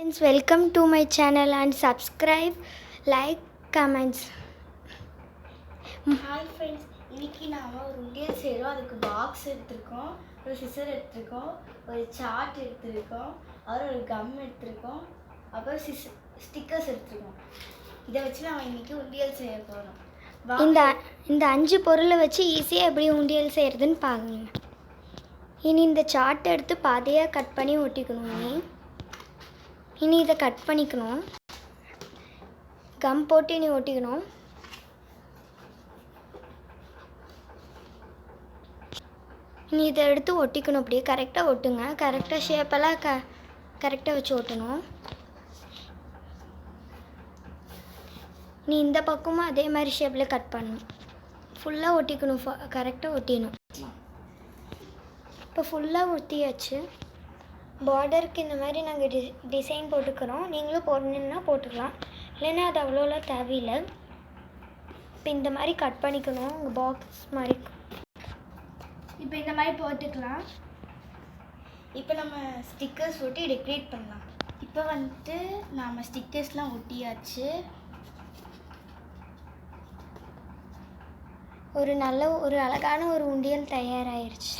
Friends, welcome to my channel and subscribe, like, comments. Hi friends, இன்றைக்கி நாம் ஒரு உண்டியல் செய்கிறோம். அதுக்கு பாக்ஸ் எடுத்திருக்கோம், ஒரு சிசர் எடுத்திருக்கோம், ஒரு சார்ட் எடுத்திருக்கோம், அப்புறம் ஒரு கம் எடுத்திருக்கோம், அப்புறம் ஸ்டிக்கர்ஸ் எடுத்திருக்கோம். இதை வச்சு நாம் இன்றைக்கி உண்டியல் செய்ய போகிறோம். இந்த 5 பொருளை வச்சு ஈஸியாக எப்படி உண்டியல் செய்கிறதுன்னு பாருங்க. இனி இந்த சார்ட் எடுத்து பாதியாக கட் பண்ணி ஒட்டிக்கணும். இனி இதை கட் பண்ணிக்கணும், கம் போட்டு இனி ஒட்டிக்கணும். இனி இதை எடுத்து ஒட்டிக்கணும். அப்படியே கரெக்டாக ஒட்டுங்க. கரெக்டாக ஷேப்பெல்லாம் கரெக்டாக வச்சு ஒட்டணும். நீ இந்த பக்கமும் அதே மாதிரி ஷேப்பில் கட் பண்ணணும். ஃபுல்லாக ஒட்டிக்கணும், கரெக்டாக ஒட்டிடணும். இப்போ ஃபுல்லாக ஒட்டியாச்சு. பார்டருக்கு இந்த மாதிரி நாங்கள் டிசைன் போட்டுக்கிறோம். நீங்களும் போடணுன்னா போட்டுக்கலாம், இல்லைன்னா அது அவ்வளோலாம் தேவையில்லை. இப்போ இந்த மாதிரி கட் பண்ணிக்கணும். உங்கள் பாக்ஸ் மாதிரி இப்போ இந்த மாதிரி போட்டுக்கலாம். இப்போ நம்ம ஸ்டிக்கர்ஸ் ஒட்டி டெக்கரேட் பண்ணலாம். இப்போ வந்துட்டு நாம் ஸ்டிக்கர்ஸ்லாம் ஒட்டியாச்சு. ஒரு அழகான ஒரு உண்டியல் தயாராகிருச்சு.